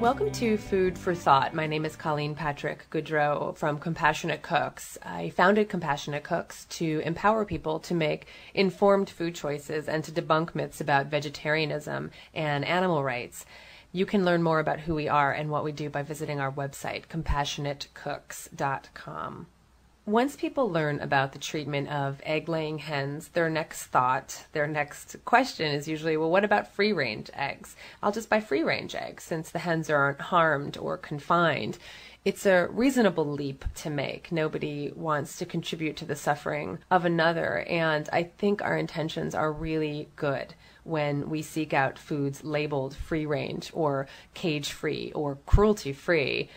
Welcome to Food for Thought. My name is Colleen Patrick-Goudreau from Compassionate Cooks. I founded Compassionate Cooks to empower people to make informed food choices and to debunk myths about vegetarianism and animal rights. You can learn more about who we are and what we do by visiting our website, compassionatecooks.com. Once people learn about the treatment of egg-laying hens, their next question is usually, well, what about free-range eggs? I'll just buy free-range eggs since the hens aren't harmed or confined. It's a reasonable leap to make. Nobody wants to contribute to the suffering of another, and I think our intentions are really good when we seek out foods labeled free-range or cage-free or cruelty-free.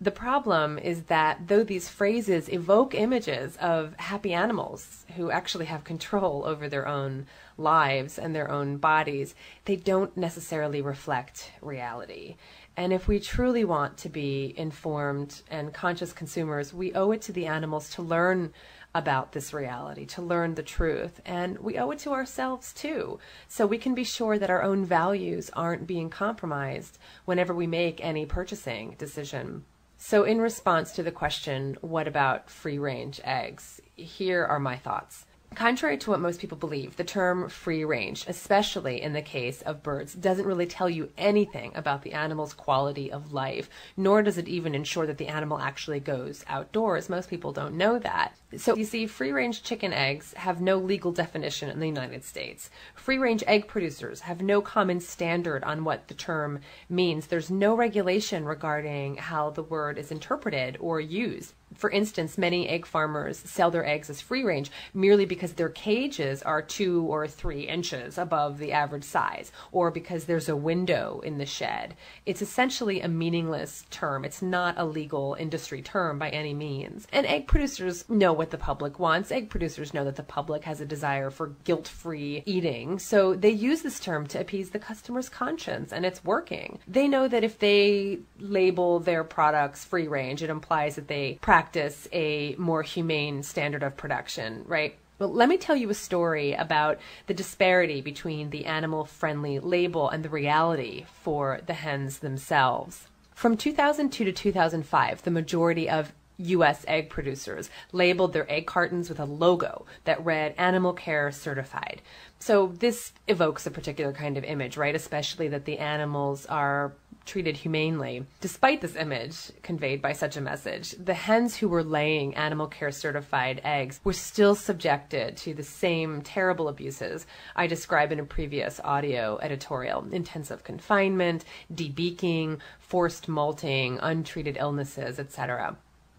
The problem is that though these phrases evoke images of happy animals who actually have control over their own lives and their own bodies, they don't necessarily reflect reality. And if we truly want to be informed and conscious consumers, we owe it to the animals to learn about this reality, to learn the truth, and we owe it to ourselves too, so we can be sure that our own values aren't being compromised whenever we make any purchasing decision. So in response to the question, what about free-range eggs? Here are my thoughts. Contrary to what most people believe, the term free range, especially in the case of birds, doesn't really tell you anything about the animal's quality of life, nor does it even ensure that the animal actually goes outdoors. Most people don't know that. So you see, free-range chicken eggs have no legal definition in the United States. Free-range egg producers have no common standard on what the term means. There's no regulation regarding how the word is interpreted or used. For instance, many egg farmers sell their eggs as free-range merely because their cages are 2 or 3 inches above the average size, or because there's a window in the shed. It's essentially a meaningless term. It's not a legal industry term by any means. And egg producers know what the public wants. Egg producers know that the public has a desire for guilt-free eating, so they use this term to appease the customer's conscience, and it's working. They know that if they label their products free-range, it implies that they practice a more humane standard of production, right? Well, let me tell you a story about the disparity between the animal-friendly label and the reality for the hens themselves. From 2002 to 2005, the majority of U.S. egg producers labeled their egg cartons with a logo that read Animal Care Certified. So this evokes a particular kind of image, right? Especially that the animals are treated humanely. Despite this image conveyed by such a message, the hens who were laying Animal Care Certified eggs were still subjected to the same terrible abuses I described in a previous audio editorial: intensive confinement, debeaking, forced molting, untreated illnesses, etc.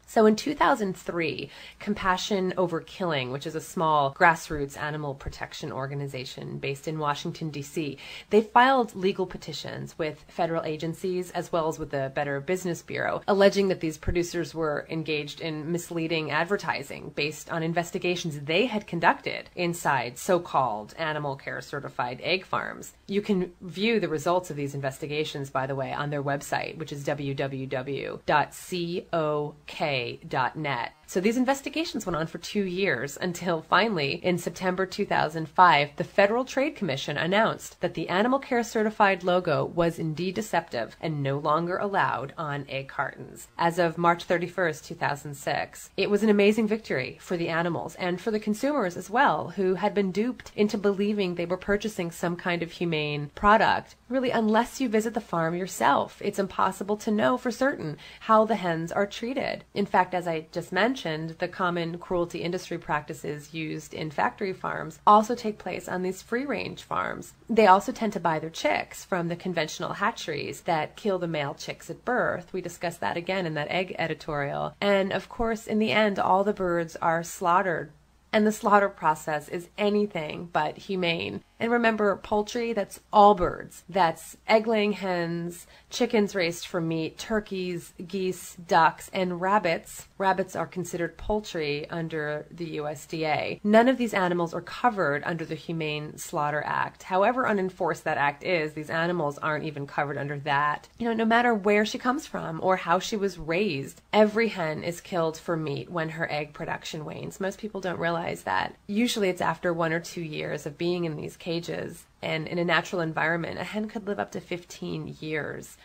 So in 2003, Compassion Over Killing, which is a small grassroots animal protection organization based in Washington, D.C., they filed legal petitions with federal agencies as well as with the Better Business Bureau, alleging that these producers were engaged in misleading advertising based on investigations they had conducted inside so-called Animal Care Certified egg farms. You can view the results of these investigations, by the way, on their website, which is www.cok.net. So these investigations went on for 2 years until finally, in September 2005, the Federal Trade Commission announced that the Animal Care Certified logo was indeed deceptive and no longer allowed on egg cartons. As of March 31st, 2006, it was an amazing victory for the animals and for the consumers as well, who had been duped into believing they were purchasing some kind of humane product. Really, unless you visit the farm yourself, it's impossible to know for certain how the hens are treated. In fact, as I just mentioned, the common cruelty industry practices used in factory farms also take place on these free-range farms. They also tend to buy their chicks from the conventional hatcheries that kill the male chicks at birth. We discussed that again in that egg editorial. And of course, in the end, all the birds are slaughtered. And the slaughter process is anything but humane. And remember, poultry, that's all birds. That's egg-laying hens, chickens raised for meat, turkeys, geese, ducks, and rabbits. Rabbits are considered poultry under the USDA. None of these animals are covered under the Humane Slaughter Act. However unenforced that act is, these animals aren't even covered under that. No matter where she comes from or how she was raised, every hen is killed for meat when her egg production wanes. Most people don't realize that. Usually it's after 1 or 2 years of being in these cages, and in a natural environment, a hen could live up to 15 years.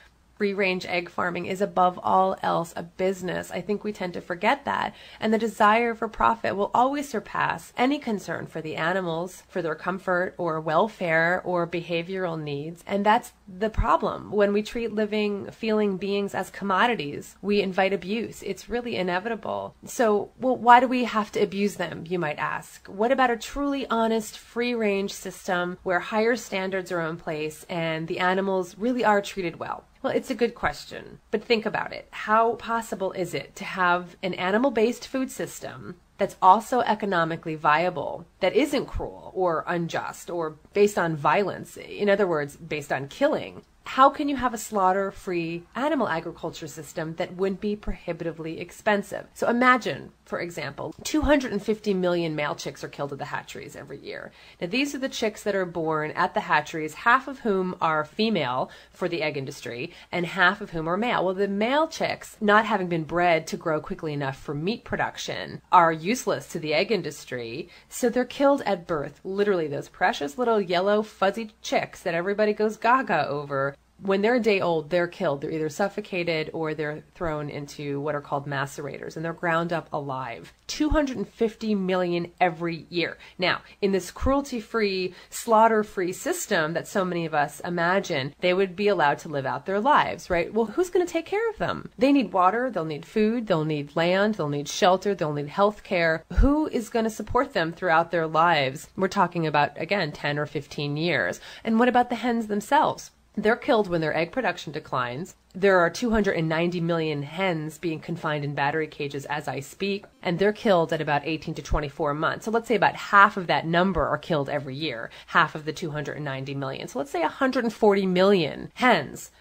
free-range egg farming is above all else a business. I think we tend to forget that. And the desire for profit will always surpass any concern for the animals, for their comfort or welfare or behavioral needs. And that's the problem. When we treat living, feeling beings as commodities, we invite abuse. It's really inevitable. So, well, why do we have to abuse them, you might ask? What about a truly honest, free-range system where higher standards are in place and the animals really are treated well? Well, it's a good question, but think about it. How possible is it to have an animal-based food system that's also economically viable, that isn't cruel or unjust or based on violence, in other words, based on killing? How can you have a slaughter-free animal agriculture system that wouldn't be prohibitively expensive? So imagine, for example, 250 million male chicks are killed at the hatcheries every year. Now, these are the chicks that are born at the hatcheries, half of whom are female for the egg industry and half of whom are male. Well, the male chicks, not having been bred to grow quickly enough for meat production, are useless to the egg industry, so they're killed at birth. Literally, those precious little yellow fuzzy chicks that everybody goes gaga over, when they're a day old, they're killed. They're either suffocated or they're thrown into what are called macerators, and they're ground up alive. 250 million every year. Now, in this cruelty-free, slaughter-free system that so many of us imagine, they would be allowed to live out their lives, right? Well, who's going to take care of them? They need water, they'll need food, they'll need land, they'll need shelter, they'll need health care. Who is going to support them throughout their lives? We're talking about, again, 10 or 15 years. And what about the hens themselves? They're killed when their egg production declines. There are 290 million hens being confined in battery cages as I speak, and they're killed at about 18 to 24 months. So let's say about half of that number are killed every year, half of the 290 million. So let's say 140 million hens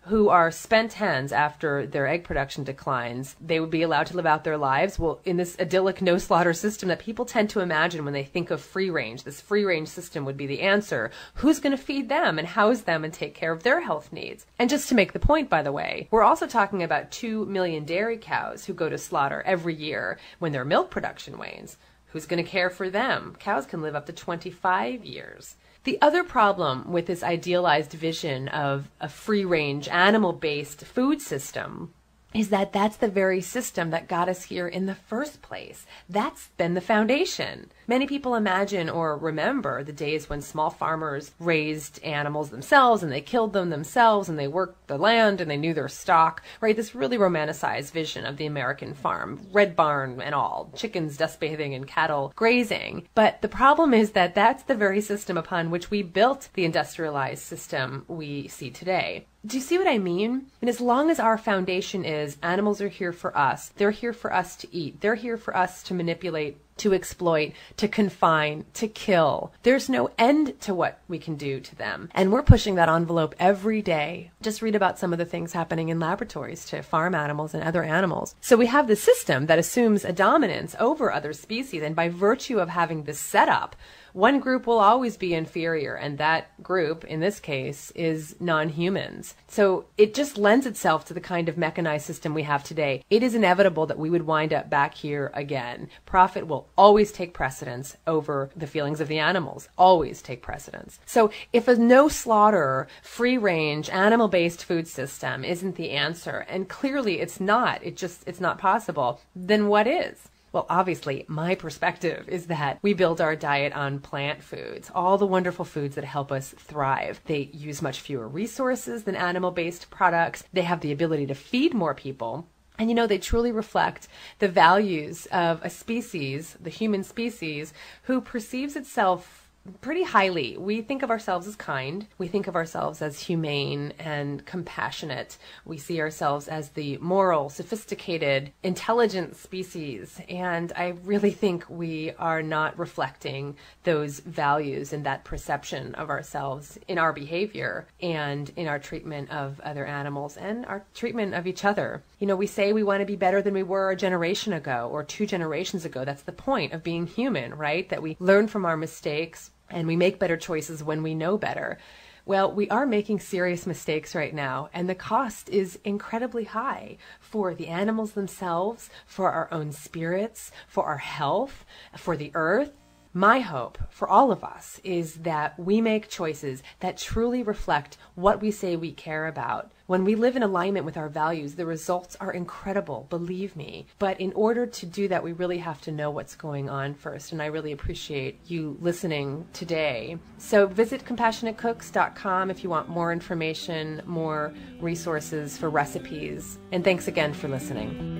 who are spent hens after their egg production declines. They would be allowed to live out their lives. Well, in this idyllic no-slaughter system that people tend to imagine when they think of free-range, this free-range system would be the answer. Who's going to feed them and house them and take care of their health needs? And just to make the point, by the way, we're also talking about 2 million dairy cows who go to slaughter every year when their milk production wanes. Who's going to care for them? Cows can live up to 25 years. The other problem with this idealized vision of a free-range, animal-based food system is that that's the very system that got us here in the first place. That's been the foundation. Many people imagine or remember the days when small farmers raised animals themselves and they killed them themselves and they worked the land and they knew their stock, right? This really romanticized vision of the American farm, red barn and all, chickens dust bathing and cattle grazing. But the problem is that that's the very system upon which we built the industrialized system we see today. Do you see what I mean? And as long as our foundation is animals are here for us, they're here for us to eat, they're here for us to manipulate, to exploit, to confine, to kill. There's no end to what we can do to them. And we're pushing that envelope every day. Just read about some of the things happening in laboratories to farm animals and other animals. So we have this system that assumes a dominance over other species, and by virtue of having this setup, one group will always be inferior, and that group, in this case, is non-humans. So it just lends itself to the kind of mechanized system we have today. It is inevitable that we would wind up back here again. Profit will always take precedence over the feelings of the animals, always take precedence. So if a no-slaughter, free-range, animal-based food system isn't the answer, and clearly it's not, it's not possible, then what is? Well, obviously, my perspective is that we build our diet on plant foods, all the wonderful foods that help us thrive. They use much fewer resources than animal-based products. They have the ability to feed more people. And they truly reflect the values of a species, the human species, who perceives itself pretty highly. We think of ourselves as kind. We think of ourselves as humane and compassionate. We see ourselves as the moral, sophisticated, intelligent species. And I really think we are not reflecting those values and that perception of ourselves in our behavior and in our treatment of other animals and our treatment of each other. We say we want to be better than we were a generation ago or 2 generations ago. That's the point of being human, right? That we learn from our mistakes and we make better choices when we know better. Well, we are making serious mistakes right now, and the cost is incredibly high for the animals themselves, for our own spirits, for our health, for the earth. My hope for all of us is that we make choices that truly reflect what we say we care about. When we live in alignment with our values, the results are incredible, believe me. But in order to do that, we really have to know what's going on first. And I really appreciate you listening today. So visit CompassionateCooks.com if you want more information, more resources for recipes. And thanks again for listening.